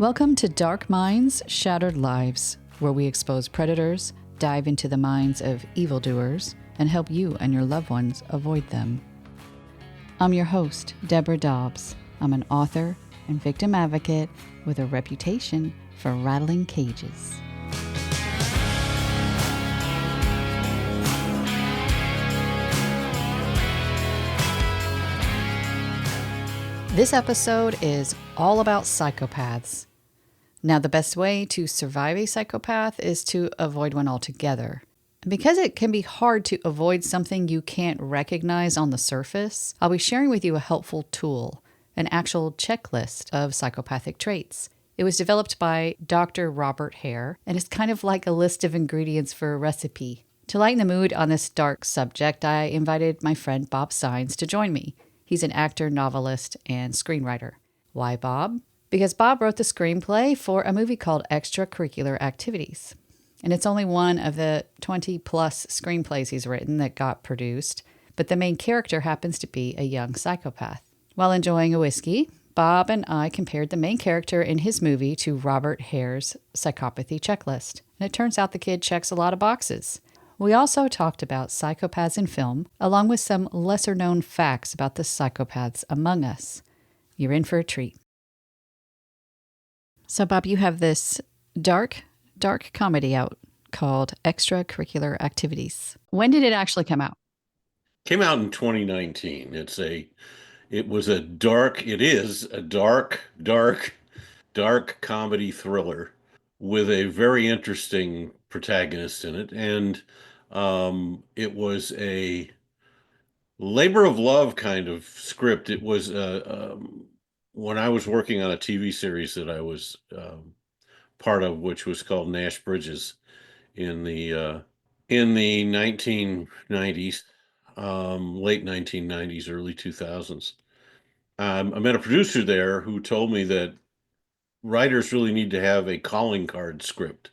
Welcome to Dark Minds, Shattered Lives, where we expose predators, dive into the minds of evildoers, and help you and your loved ones avoid them. I'm your host, Deborah Dobbs. I'm an author and victim advocate with a reputation for rattling cages. This episode is all about psychopaths. Now, the best way to survive a psychopath is to avoid one altogether. And because it can be hard to avoid something you can't recognize on the surface, I'll be sharing with you a helpful tool, an actual checklist of psychopathic traits. It was developed by Dr. Robert Hare, and it's kind of like a list of ingredients for a recipe. To lighten the mood on this dark subject, I invited my friend Bob Saenz to join me. He's an actor, novelist, and screenwriter. Why Bob? Because Bob wrote the screenplay for a movie called Extracurricular Activities. And it's only one of the 20-plus screenplays he's written that got produced, but the main character happens to be a young psychopath. While enjoying a whiskey, Bob and I compared the main character in his movie to Robert Hare's psychopathy checklist. And it turns out the kid checks a lot of boxes. We also talked about psychopaths in film, along with some lesser-known facts about the psychopaths among us. You're in for a treat. So, Bob, you have this dark comedy out called Extracurricular Activities. When did it actually come out? Came out in 2019. It is a dark comedy thriller with a very interesting protagonist in it. And it was a labor of love kind of script. It was when I was working on a TV series that I was part of, which was called Nash Bridges in the 1990s, late 1990s, early 2000s. I met a producer there who told me that writers really need to have a calling card script.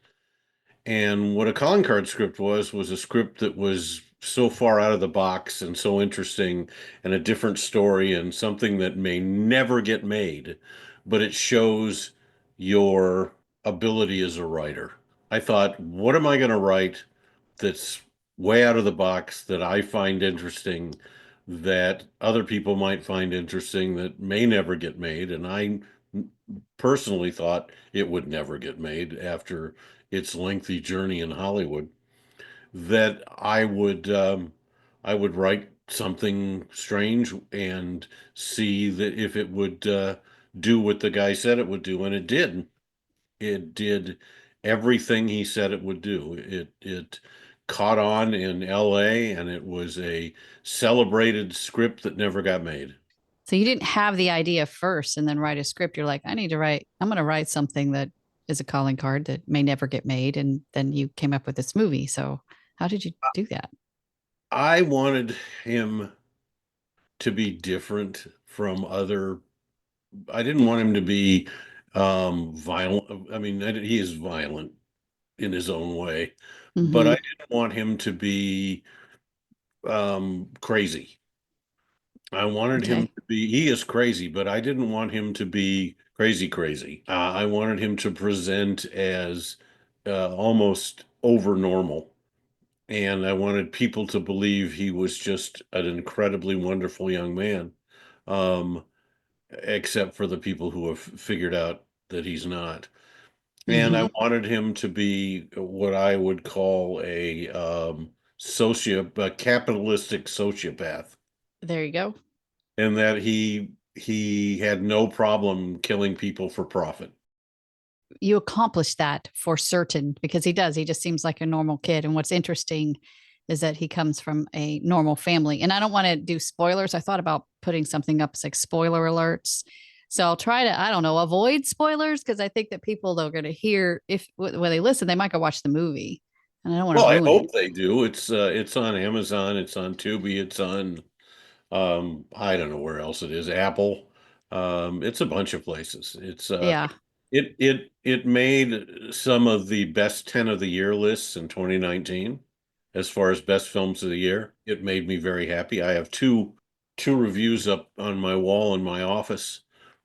And what a calling card script was a script that was so far out of the box and so interesting and a different story and something that may never get made, but it shows your ability as a writer. I thought, what am I going to write that's way out of the box that I find interesting, that other people might find interesting, that may never get made? And I personally thought it would never get made after its lengthy journey in Hollywood, that I would write something strange and see that if it would do what the guy said it would do, and it did. It did everything he said it would do. It caught on in LA, and it was a celebrated script that never got made. So you didn't have the idea first and then write a script. You're like, I'm going to write something that is a calling card that may never get made. And then you came up with this movie. So how did you do that? I wanted him to be different from other. I didn't want him to be violent. I mean, he is violent in his own way, but I didn't want him to be crazy. I wanted him to be, he is crazy, but I didn't want him to be crazy. I wanted him to present as almost over normal. And I wanted people to believe he was just an incredibly wonderful young man, except for the people who have figured out that he's not. And I wanted him to be what I would call a capitalistic sociopath. There you go. And that he had no problem killing people for profit. You accomplished that for certain, because he does. He just seems like a normal kid. And what's interesting is that he comes from a normal family. And I don't want to do spoilers. I thought about putting something up as like spoiler alerts. So I'll try to, I don't know, avoid spoilers, because I think that people are going to hear, when they listen, they might go watch the movie. And I don't want to ruin I hope it. they do. It's on Amazon, it's on Tubi, it's on I don't know where else it is, Apple. It's a bunch of places. Yeah. It made some of the best 10 of the year lists in 2019 as far as best films of the year. It made me very happy. I have two reviews up on my wall in my office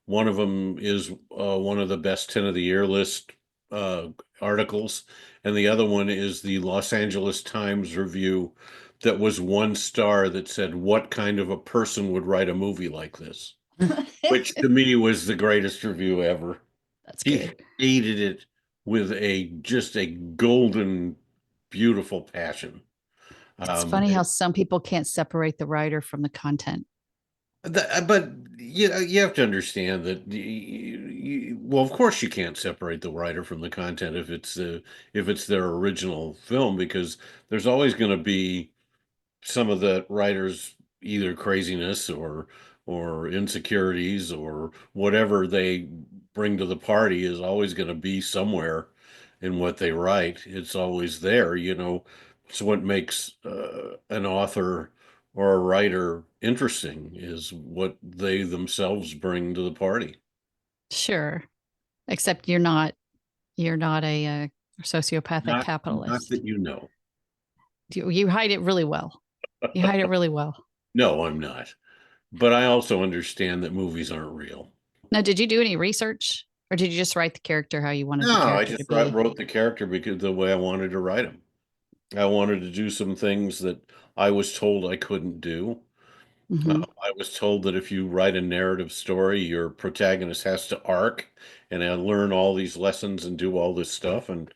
One of them is one of the best 10 of the year list uh, articles, and the other one is the Los Angeles Times review that was 1 star that said, "What kind of a person would write a movie like this?" Which to me was the greatest review ever. That's He good. hated it with a just a golden, beautiful passion. It's Um, funny how some people can't separate the writer from the content. but you have to understand that well, of course you can't separate the writer from the content if it's their original film, because there's always going to be some of the writers either craziness or insecurities or whatever they bring to the party is always going to be somewhere in what they write. It's always there, you know. It's what makes an author or a writer interesting is what they themselves bring to the party. Sure. Except you're not a sociopathic Not capitalist. that you know. You hide it really well. You hide it really well. No, I'm not. But I also understand that movies aren't real. Now, did you do any research or did you just write the character how you wanted the No, I character to just be? wrote the character because the way I wanted to write him. I wanted to do some things that I was told I couldn't do. Hmm. I was told that if you write a narrative story, your protagonist has to arc and learn all these lessons and do all this stuff. And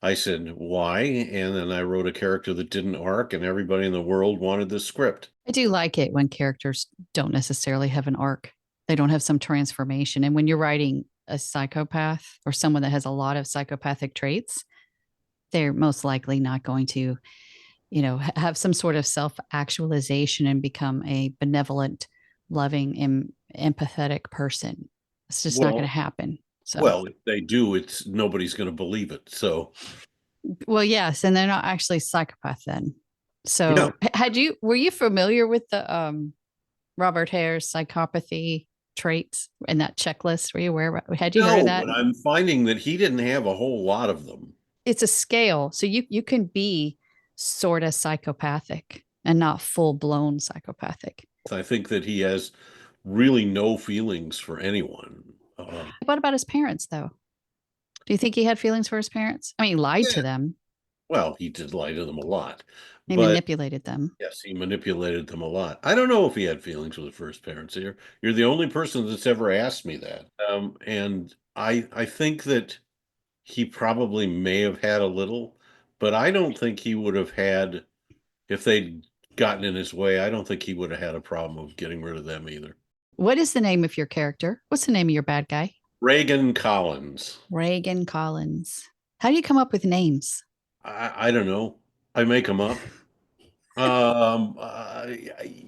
I said, why? And then I wrote a character that didn't arc, and everybody in the world wanted this script. I do like it when characters don't necessarily have an arc. They don't have some transformation. And when you're writing a psychopath or someone that has a lot of psychopathic traits, they're most likely not going to, have some sort of self-actualization and become a benevolent, loving, and empathetic person. It's just not going to Well, happen. So, well, if they do, it's nobody's going to believe it. So, well, yes, and they're not actually psychopath then. no, So, were you familiar with the Robert Hare's psychopathy traits in that checklist? Were you aware? Had you heard of no, that? but I'm finding that he didn't have a whole lot of them. It's a scale, so you can be sort of psychopathic and not full blown psychopathic. I think that he has really no feelings for anyone. What about his parents, though? Do you think he had feelings for his parents? I mean, he lied Yeah, to them. well, he did lie to them a lot, He but manipulated them. yes, he manipulated them a lot. I don't know if he had feelings with the first parents here. You're the only person that's ever asked me that. And I think that he probably may have had a little, but I don't think he would have had, if they'd gotten in his way, I don't think he would have had a problem of getting rid of them either. What is the name of your character? What's the name of your bad guy? Reagan Collins. Reagan Collins. How do you come up with names? I don't know. I make them up.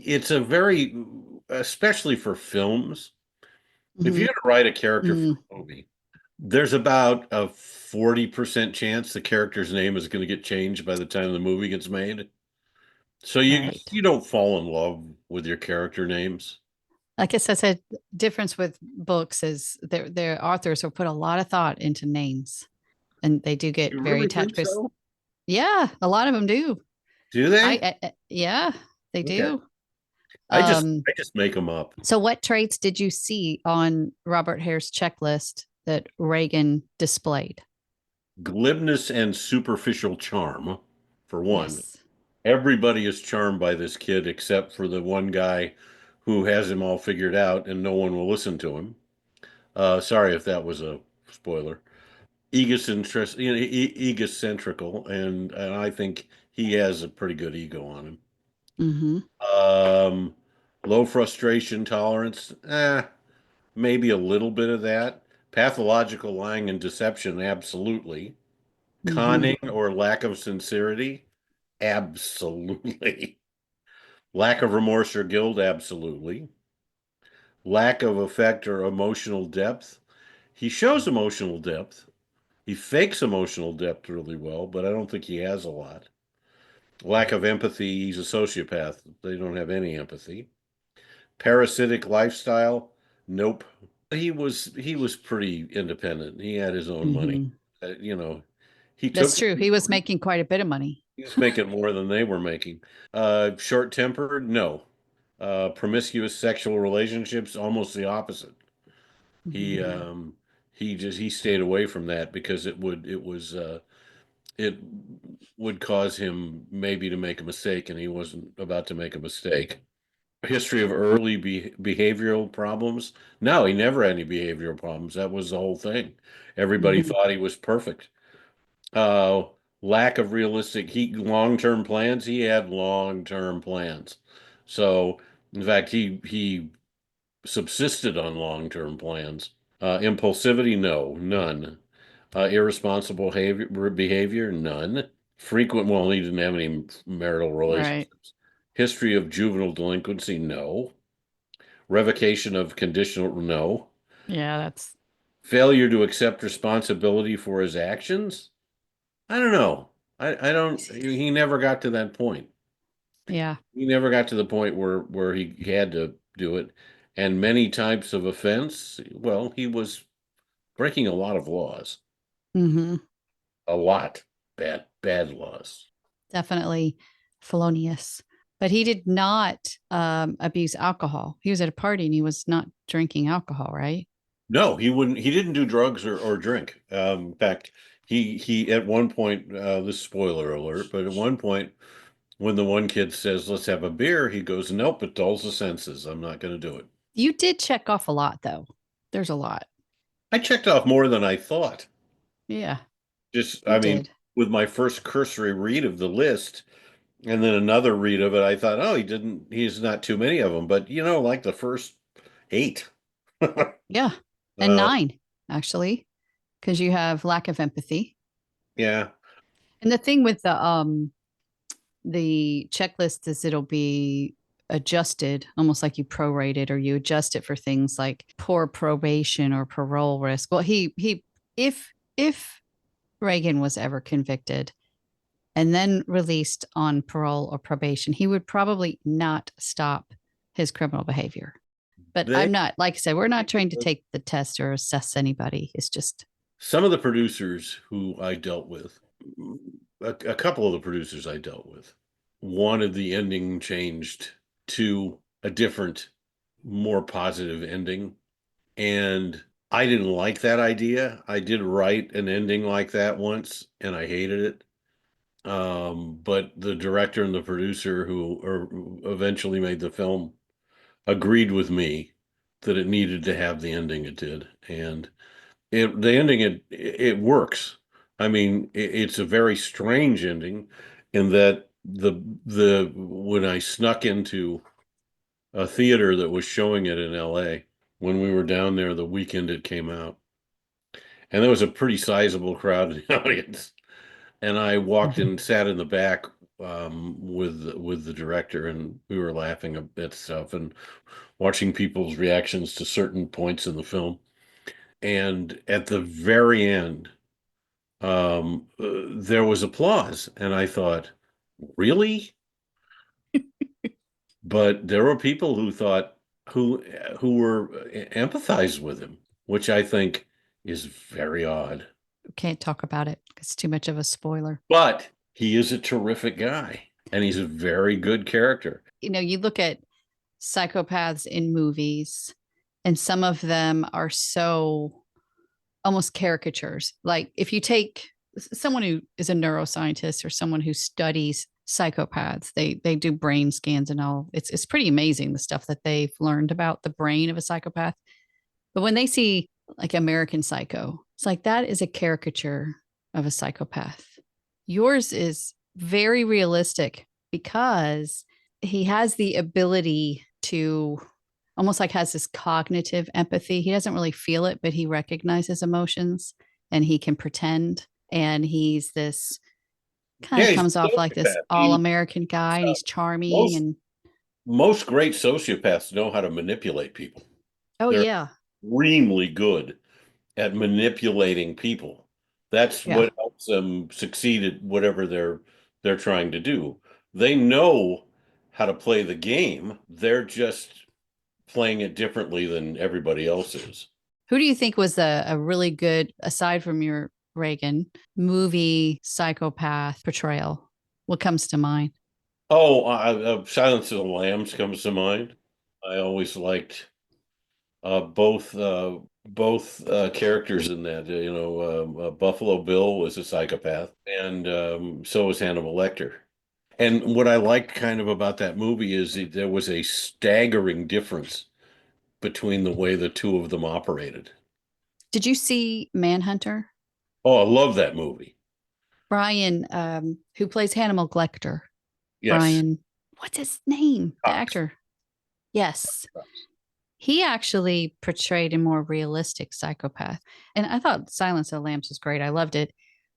It's a very, especially for films, if Mm-hmm. you had to write a character for Mm, a movie, there's about a 40% chance the character's name is going to get changed by the time the movie gets made. So right. you don't fall in love with your character names. I guess that's a difference with books is their authors will put a lot of thought into names and they do get You very really attached think because so? yeah, a lot of them do. Do they? Yeah, they Okay. do. Um, I just make them up. so what traits did you see on Robert Hare's checklist that Reagan displayed? Glibness and superficial charm, for one. Yes. Everybody is charmed by this kid except for the one guy who has him all figured out and no one will listen to him. Sorry if that was a spoiler. Egocentric, egocentrical, and I think he has a pretty good ego on him. Mm-hmm. Um, Low frustration tolerance, maybe a little bit of that. Pathological lying and deception, absolutely. Mm-hmm. Conning or lack of sincerity, absolutely. Lack of remorse or guilt, absolutely. Lack of affect or emotional depth. He shows emotional depth. He fakes emotional depth really well, but I don't think he has a lot. Lack of empathy. He's a sociopath. They don't have any empathy. Parasitic lifestyle. Nope. He was pretty independent. He had his own money. Mm-hmm. You know, he That's took true. He was making quite a bit of money. he was making more than they were making. Short tempered, no. Promiscuous sexual relationships, almost the opposite. Mhm. He stayed away from that because it would cause him maybe to make a mistake, and he wasn't about to make a mistake. History of early behavioral problems. No, he never had any behavioral problems. That was the whole thing. Everybody Mhm. thought he was perfect. Uh, Lack of realistic long-term plans. He had long-term plans. So, in fact, he subsisted on long-term plans. Impulsivity, no, none. Irresponsible behavior, none. Frequent, well, he didn't have any marital Right. relationships. History of juvenile delinquency, no. Revocation of conditional, no. Yeah, that's Failure to accept responsibility for his actions? I don't know. I don't, he never got to that point. yeah. He never got to the point where he had to do it. And many types of offense, well, he was breaking a lot of laws, Hmm. a lot bad laws. Definitely felonious. But he did not abuse alcohol. He was at a party and he was not drinking alcohol, right? No, he wouldn't. He didn't do drugs or drink. In fact, he at one point, this spoiler alert, but at one point, when the one kid says, "Let's have a beer," he goes, "Nope, it dulls the senses. I'm not going to do it." You did check off a lot, though. There's a lot. I checked off more than I thought. Yeah, Just, you I mean, did. with my first cursory read of the list, and then another read of it, I thought, "Oh, he didn't. He's not too many of them." But like the first 8. Yeah. And uh, nine, actually, because you have lack of empathy. yeah. And the thing with the checklist is it'll be adjusted almost like you prorate it or you adjust it for things like poor probation or parole risk. Well, he if Reagan was ever convicted and then released on parole or probation, he would probably not stop his criminal behavior. But They I'm not, like I said, we're not trying to take the test or assess anybody. It's just, Some of the producers who I dealt with, a couple of the producers I dealt with, wanted the ending changed to a different, more positive ending. And I didn't like that idea. I did write an ending like that once and I hated it. But the director and the producer who eventually made the film agreed with me that it needed to have the ending it did. And the ending it works. I mean, it's a very strange ending in that the when I snuck into a theater that was showing it in LA when we were down there the weekend it came out, and there was a pretty sizable crowd in the audience, and I walked in, sat in the back with the director, and we were laughing at stuff and watching people's reactions to certain points in the film. And at the very end, there was applause, and I thought, really? But there were people who thought who were empathized with him, which I think is very odd. can't talk about it. It's too much of a spoiler. But he is a terrific guy, and he's a very good character. You look at psychopaths in movies, and some of them are so almost caricatures. Like if you take someone who is a neuroscientist or someone who studies psychopaths, they do brain scans and all. It's pretty amazing the stuff that they've learned about the brain of a psychopath. But when they see like American Psycho, it's like that is a caricature of a psychopath. Yours is very realistic because he has the ability to almost like has this cognitive empathy. He doesn't really feel it, but he recognizes emotions and he can pretend. And he's this kind Yeah, of he's comes a off like this sociopath. all American guy and he's charming. Most And most great sociopaths know how to manipulate people. oh, They're yeah. extremely good at manipulating people. That's Yeah. what helps them succeed at whatever they're trying to do. They know how to play the game. They're just playing it differently than everybody else is. Who do you think was a really good, aside from your Reagan, movie psychopath portrayal? What comes to mind? Oh, Silence of the Lambs comes to mind. I always liked both. both characters in that. Buffalo Bill was a psychopath, and so was Hannibal Lecter. And what I liked kind of about that movie is there was a staggering difference between the way the two of them operated. Did you see Manhunter? Oh, I love that movie. Brian, who plays Hannibal Lecter. Yes. Brian, what's his name? The Cox. actor. Yes. He actually portrayed a more realistic psychopath. And I thought Silence of the Lambs was great. I loved it.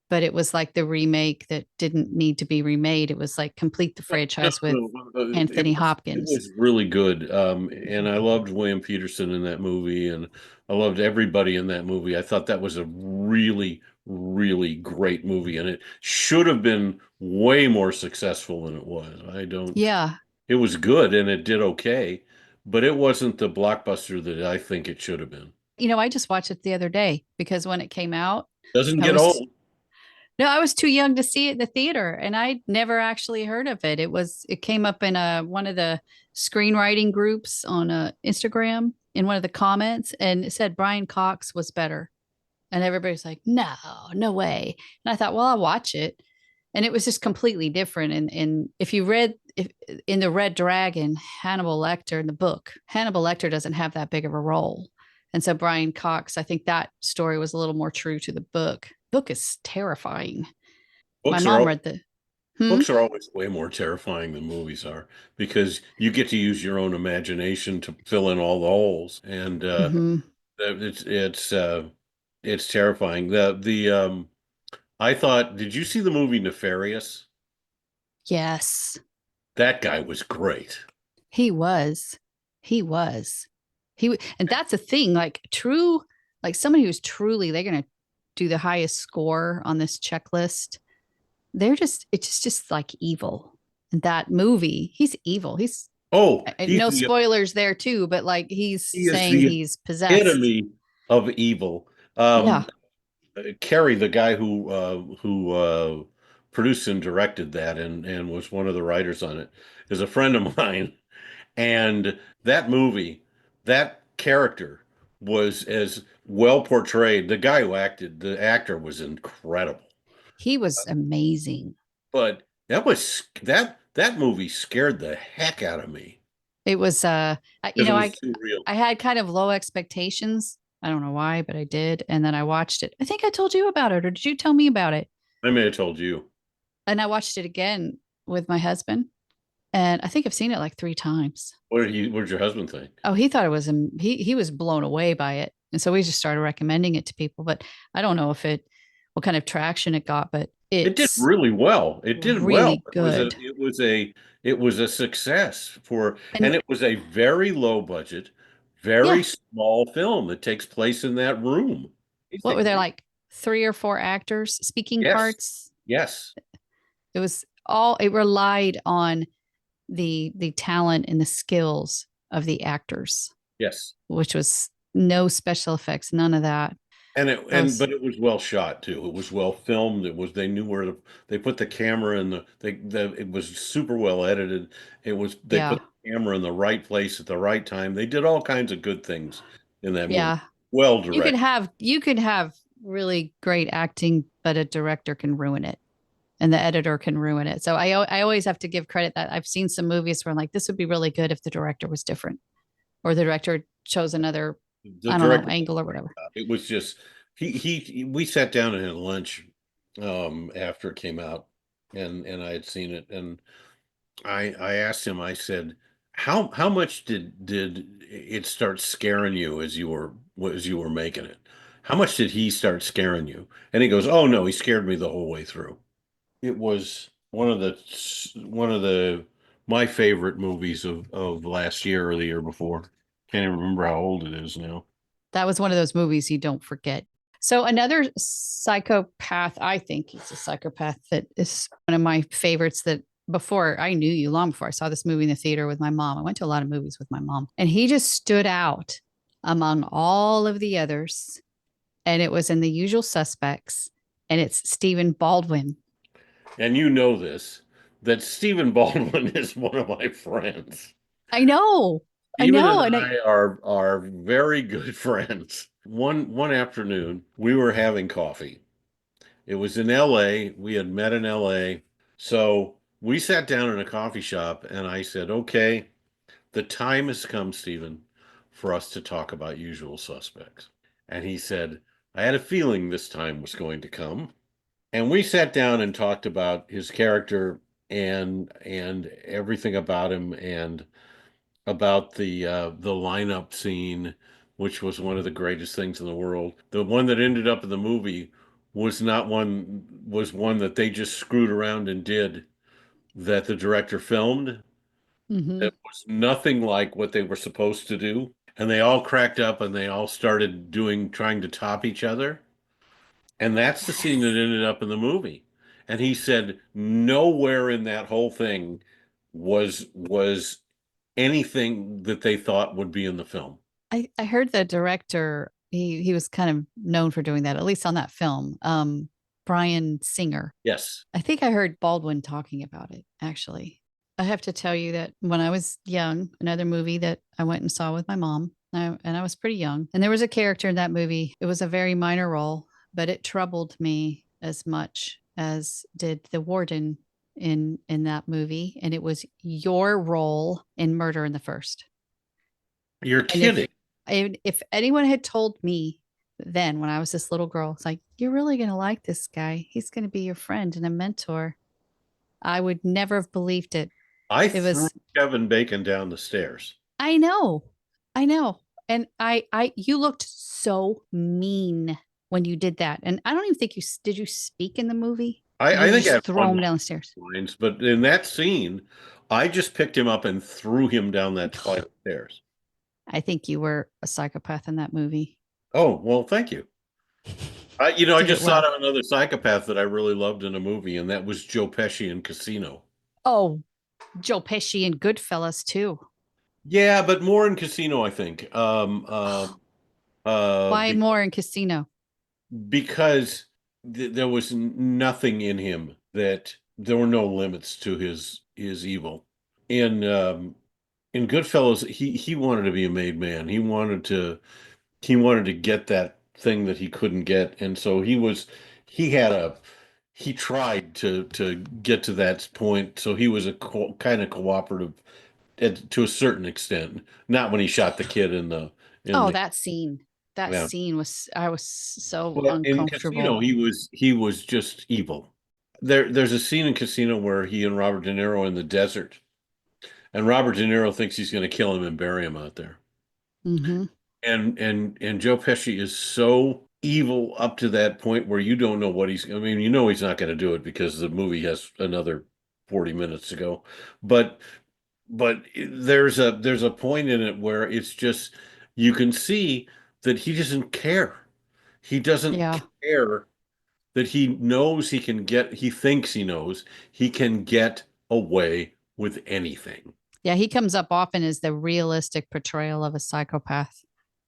But it was like the remake that didn't need to be remade. It was like complete the No, franchise with no, Anthony it Hopkins. was really good. And I loved William Peterson in that movie, and I loved everybody in that movie. I thought that was a really, really great movie, and it should have been way more successful than it was. I don't, Yeah. it was good and it did okay, but it wasn't the blockbuster that I think it should have been. I just watched it the other day because when it came out, Doesn't I get was old. no, I was too young to see it in the theater and I'd never actually heard of it. It came up in one of the screenwriting groups on Instagram in one of the comments and it said Brian Cox was better. And everybody's like, no, no way. And I thought, well, I'll watch it. And it was just completely different. And if you read in the Red Dragon, Hannibal Lecter in the book, Hannibal Lecter doesn't have that big of a role. And so Brian Cox, I think that story was a little more true to the book. Book is terrifying. My Books are mom al- read the hmm? Books are always way more terrifying than movies are because you get to use your own imagination to fill in all the holes, and Mm-hmm. it's terrifying. The I thought, did you see the movie Nefarious? Yes, That guy was great. he was. He was. And that's a thing. Like true, like somebody who's truly, they're gonna do the highest score on this checklist. It's just like evil. And that movie, he's evil. He's Oh, no spoilers there too, but like he's he is saying the he's possessed. epitome of evil. Yeah, Kerry, the guy who produced and directed that and was one of the writers on it, is a friend of mine. And that movie, that character was as well portrayed. The guy who acted, the actor was incredible. he was amazing. But that movie scared the heck out of me It was because it was too real. I had kind of low expectations. I don't know why, but I did. And then I watched it. I think I told you about it, or did you tell me about it? I may have told you. And I watched it again with my husband. And I think I've seen it like 3 times. What did your husband think? Oh, he thought it was he was blown away by it. And so we just started recommending it to people. But I don't know what kind of traction it got, but It did it's really well. It did well. really good. It was a success and And it was a very low budget, yeah, very small film that takes place in that room. what were there Basically. like 3 or 4 actors speaking Yes. parts? Yes. It relied on the talent and the skills of the actors, Yes. which was no special effects, none of that. I was But it was well shot too. It was well filmed. They knew they put the camera in it was super well edited. They yeah, put the camera in the right place at the right time. They did all kinds of good things in that movie. yeah. Well You could directed. have you could have really great acting, but a director can ruin it. And the editor can ruin it. So I always have to give credit that I've seen some movies where I'm like, this would be really good if the director was different or the director chose another, The I don't know, director, angle or whatever. it was just we sat down and had lunch after it came out, and I had seen it, and I asked him. I said, how much did it start scaring you as you were making it? How much did he start scaring you? And he goes, oh no, he scared me the whole way through. It was one of the my favorite movies of last year or the year before. Can't even remember how old it is now. That was one of those movies you don't forget. So another psychopath, I think he's a psychopath that is one of my favorites that before I knew you, long before I saw this movie in the theater with my mom. I went to a lot of movies with my mom, and he just stood out among all of the others. And it was in The Usual Suspects, and it's Stephen Baldwin. And you know this, that Stephen Baldwin is one of my friends. I know, I Stephen know, and and I are very good friends. One afternoon, we were having coffee. It was in LA. We had met in LA. So we sat down in a coffee shop and I said, okay, the time has come, Stephen, for us to talk about Usual Suspects. And he said, I had a feeling this time was going to come. And we sat down and talked about his character and everything about him and about the lineup scene, which was one of the greatest things in the world. The one that ended up in the movie was not one was one that they just screwed around and did that the director filmed. Hmm. It was nothing like what they were supposed to do. And they all cracked up and they all started trying to top each other. And that's the scene that Yes. ended up in the movie. And he said nowhere in that whole thing was anything that they thought would be in the film. I heard the director, he was kind of known for doing that, at least on that film. Brian Singer. Yes. I think I heard Baldwin talking about it, actually. I have to tell you that when I was young, another movie that I went and saw with my mom, and I was pretty young, and there was a character in that movie. It was a very minor role, but it troubled me as much as did the warden in that movie, and it was your role in Murder in the First. You're And if kidding. if anyone had told me then when I was this little girl, it's like, you're really going to like this guy. He's going to be your friend and a mentor. I would never have believed it. I It threw was, Kevin Bacon down the stairs. I know, I know. And you looked so mean when you did that. And I don't even think did you speak in the movie? Or I did you think I just had throw one him down the stairs? lines, but in that scene, I just picked him up and threw him down that flight of stairs. I think you were a psychopath in that movie. Oh, well, thank you. I Did it just thought well. of another psychopath that I really loved in a movie, and that was Joe Pesci in Casino. Oh, Joe Pesci and Goodfellas too. Yeah, but more in Casino, I think. Why more in Casino? Because there was nothing in him that there were no limits to his evil. In Goodfellas, he wanted to be a made man. He wanted to get that thing that he couldn't get, and so he tried to get to that point. So he was a kind of cooperative to a certain extent. Not when he shot the kid in Oh, the that scene. That yeah. scene was, I was so But in Casino, uncomfortable. he was just evil. There's a scene in Casino where he and Robert De Niro are in the desert, and Robert De Niro thinks he's going to kill him and bury him out there. Hmm. And Joe Pesci is so evil up to that point where you don't know what he's. I mean, he's not going to do it because the movie has another 40 minutes to go. But there's a point in it where it's just you can see that he doesn't care. He doesn't Yeah. care that he thinks he knows he can get away with anything. Yeah. He comes up often as the realistic portrayal of a psychopath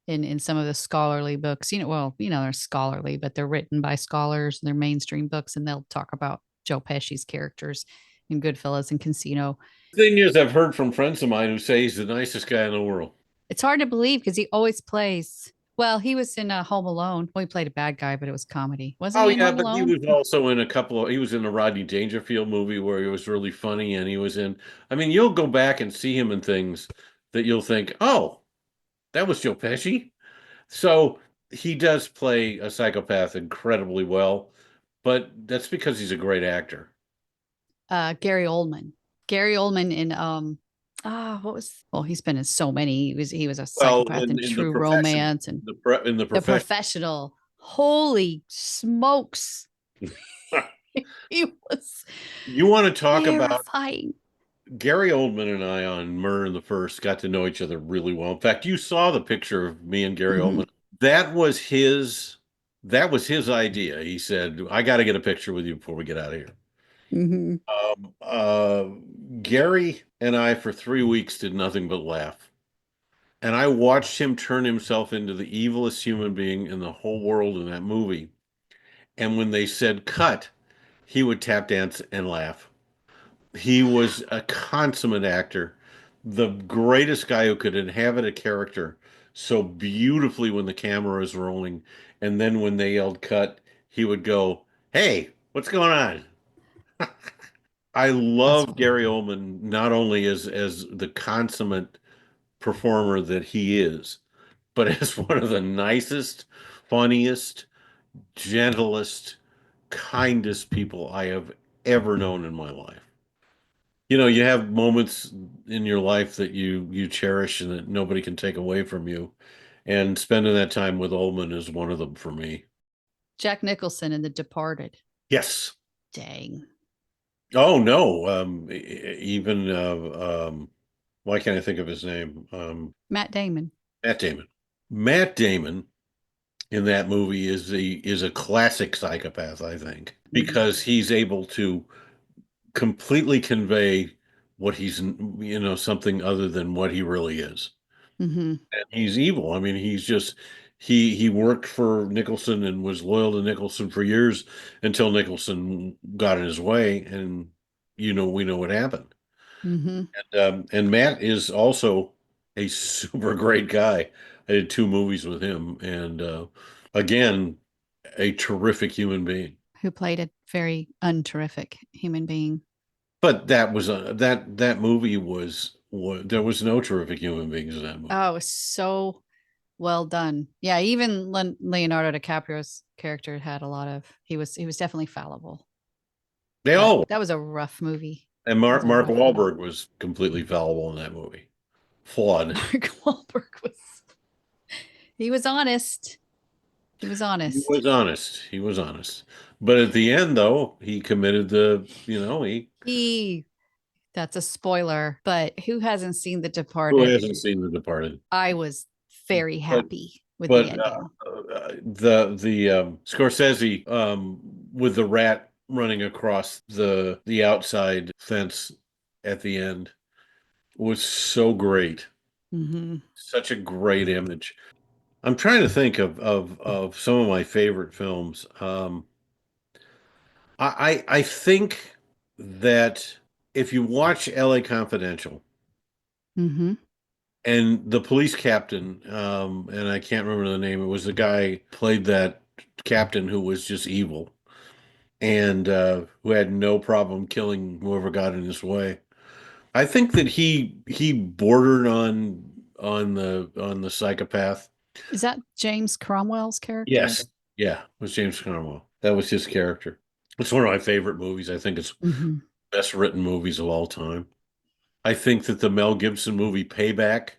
in some of the scholarly books. They're scholarly, but they're written by scholars, they're mainstream books, and they'll talk about Joe Pesci's characters in Goodfellas and Casino. Thing is, I've heard from friends of mine who say he's the nicest guy in the world. It's hard to believe because he always plays. Well, he was in Home Alone. Well, he played a bad guy, but it was comedy. Wasn't Oh he in yeah, Home but he Alone? was also in he was in a Rodney Dangerfield movie where he was really funny, and he was in. I mean, you'll go back and see him in things that you'll think, oh, that was Joe Pesci. So he does play a psychopath incredibly well, but that's because he's a great actor. Gary Oldman. Gary Oldman in what was, well, he's been in so many. He was a Well, psychopath in in the True professional, Romance and in the The professional, Professional. Holy smokes. He was you want to talk about terrifying. Gary Oldman and I on Murder in the First got to know each other really well. In fact, you saw the picture of me and Gary Hmm. Oldman. That was his that was his idea. He said, "I got to get a picture with you before we get out of here." Hmm. Um, uh, Gary and I for 3 weeks did nothing but laugh, and I watched him turn himself into the evilest human being in the whole world in that movie. And when they said cut, he would tap dance and laugh. He was a consummate actor, the greatest guy who could inhabit a character so beautifully when the camera is rolling. And then when they yelled cut, he would go, "Hey, what's going on?" I That's love funny. Gary Oldman not only as the consummate performer that he is, but as one of the nicest, funniest, gentlest, kindest people I have ever known in my life. You know, you have moments in your life that you cherish and that nobody can take away from you. And spending that time with Ullman is one of them for me. Jack Nicholson in The Departed. Yes. Dang. Oh no. Even why can't I think of his name? Matt Damon. Matt Damon. Matt Damon in that movie is a classic psychopath, I think, because he's able to completely convey what he's, something other than what he really is. Mm-hmm. And he's evil. I mean, he's just he worked for Nicholson and was loyal to Nicholson for years until Nicholson got in his way, and we know what happened. Mm-hmm. And Matt is also a super great guy. I did two movies with him, and again, a terrific human being. Who played a very unterrific human being. But that movie was there was no terrific human beings in that movie. Oh, it was so well done. Yeah, even Leonardo DiCaprio's character had a lot of he was definitely fallible. They That all that was a rough movie. and That Mark was a Mark rough one. Wahlberg was completely fallible in that movie. Flawed. Mark Wahlberg was he was honest. He was He honest. was honest. He was honest. But at the end, though, he committed he He that's a spoiler, but who hasn't seen The who Departed? hasn't seen The Departed? I was very But happy with the but ending. the Scorsese with the rat running across the outside fence at the end was so great. Mm-hmm. Such a great image. I'm trying to think of some of my favorite films. I think that if you watch L.A. Confidential Mm-hmm. and the police captain, and I can't remember the name, it was the guy played that captain who was just evil and who had no problem killing whoever got in his way. I think that he bordered on the psychopath. Is that James Cromwell's character? Yes. Yeah, it was James Cromwell. That was his character. It's one of my favorite movies. I think it's Mm-hmm. best written movies of all time. I think that the Mel Gibson movie Payback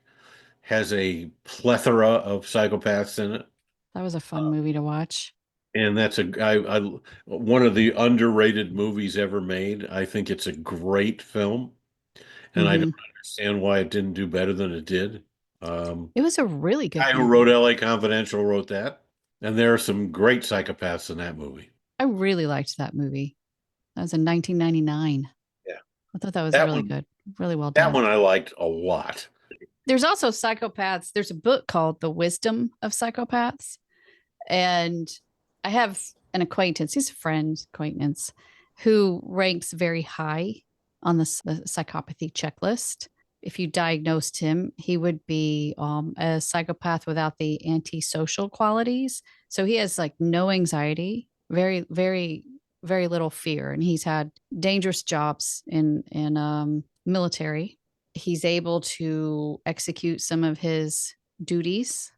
has a plethora of psychopaths in it. That was a fun movie to watch. And that's one of the underrated movies ever made. I think it's a great film, and I Mm-hmm. don't understand why it didn't do better than it did. Um, It was a really good guy who wrote movie. L.A. Confidential wrote that, and there are some great psychopaths in that movie. I really liked that movie. That was in 1999. Yeah, I thought that was that really one, good. Really well that done. one I liked a lot. There's also psychopaths. There's a book called The Wisdom of Psychopaths. And I have an acquaintance, he's a friend, acquaintance, who ranks very high on the psychopathy checklist. If you diagnosed him, he would be a psychopath without the antisocial qualities. So he has like no anxiety, very, very, very little fear, and he's had dangerous jobs in military. He's able to execute some of his duties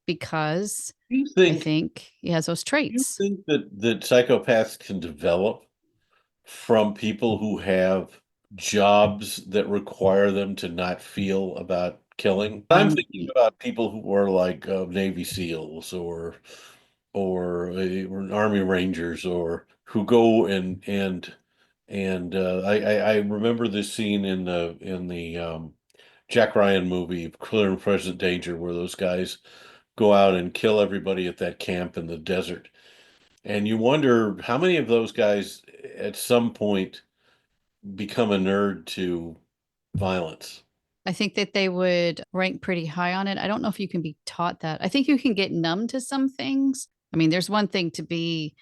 because Do you I think think he has those you traits. think that psychopaths can develop from people who have jobs that require them to not feel about killing? I'm Um, thinking about people who are like Navy SEALs or Army Rangers or who go and I remember this scene in the Jack Ryan movie Clear and Present Danger where those guys go out and kill everybody at that camp in the desert. And you wonder how many of those guys at some point become a nerd to violence. I think that they would rank pretty high on it. I don't know if you can be taught that. I think you can get numb to some things. I mean, there's one thing to be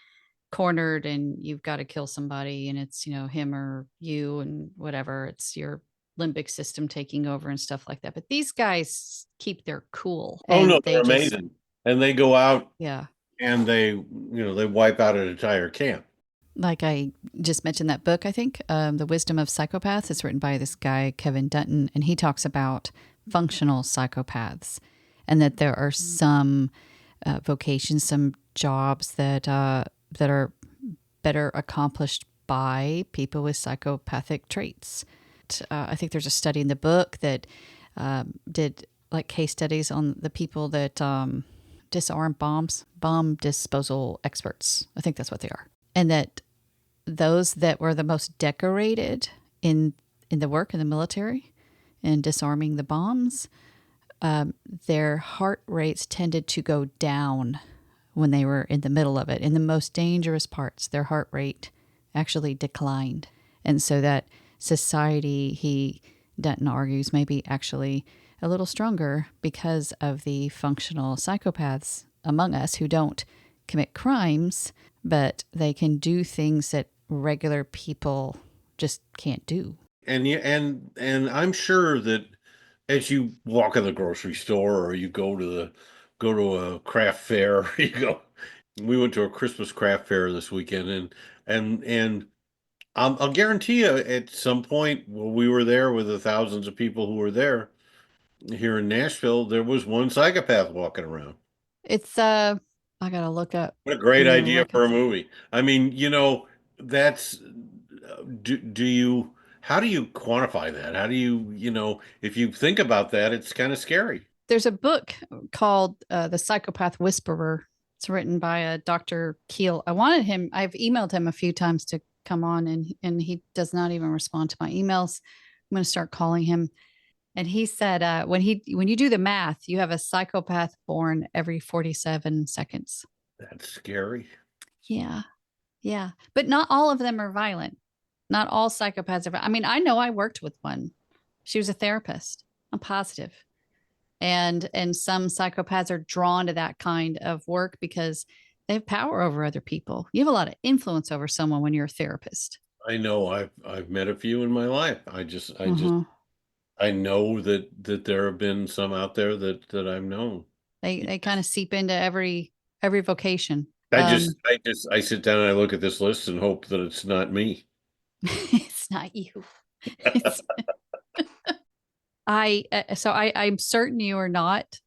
cornered and you've got to kill somebody and it's, him or you and whatever. It's your limbic system taking over and stuff like that. But these guys keep their cool. Oh and no, they they're just, amazing. And they go out yeah. and they wipe out an entire camp. Like I just mentioned that book, I think, The Wisdom of Psychopaths. It's written by this guy, Kevin Dutton, and he talks about functional psychopaths and that there are some vocations, some jobs that are better accomplished by people with psychopathic traits. I think there's a study in the book that did like case studies on the people that disarm bombs, bomb disposal experts. I think that's what they are. And that those that were the most decorated in the work in the military and disarming the bombs, their heart rates tended to go down when they were in the middle of it. In the most dangerous parts, their heart rate actually declined. And so that society, Dutton argues, may be actually a little stronger because of the functional psychopaths among us who don't commit crimes, but they can do things that regular people just can't do. And I'm sure that as you walk in the grocery store or you go to a craft fair, we went to a Christmas craft fair this weekend, and I'll guarantee you at some point when we were there with the thousands of people who were there here in Nashville, there was one psychopath walking around. It's I gotta look up. What a great idea for a movie. I mean, that's how do you quantify that? How do you, if you think about that, it's kind of scary. There's a book called The Psychopath Whisperer. It's written by a Dr. Kiehl. I've emailed him a few times to come on, and he does not even respond to my emails. I'm going to start calling him. And he said, when you do the math, you have a psychopath born every 47 seconds. That's scary. Yeah. Yeah. But not all of them are violent. Not all psychopaths are. I mean, I know I worked with one. She was a therapist. I'm positive. And some psychopaths are drawn to that kind of work because they have power over other people. You have a lot of influence over someone when you're a therapist. I know. I've met a few in my life. I know that there have been some out there that I've known. They kind of seep into every vocation. I sit down and I look at this list and hope that it's not me. It's not you. I'm certain you are not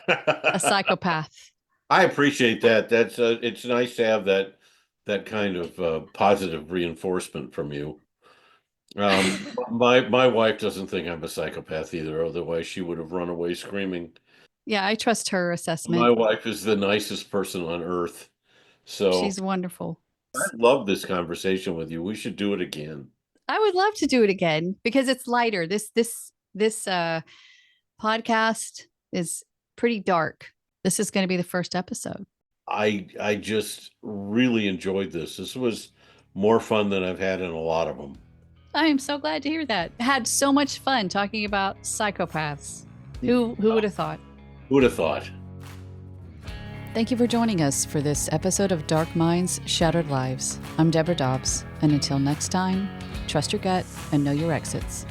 a psychopath. I appreciate that. It's nice to have that kind of positive reinforcement from you. My wife doesn't think I'm a psychopath either. Otherwise, she would have run away screaming. Yeah, I trust her assessment. My wife is the nicest person on earth. So she's wonderful. I love this conversation with you. We should do it again. I would love to do it again because it's lighter. This podcast is pretty dark. This is going to be the first episode. I just really enjoyed this. This was more fun than I've had in a lot of them. I am so glad to hear that. Had so much fun talking about psychopaths. Who would have thought? Who would have thought? Thank you for joining us for this episode of Dark Minds, Shattered Lives. I'm Deborah Dobbs, and until next time, trust your gut and know your exits.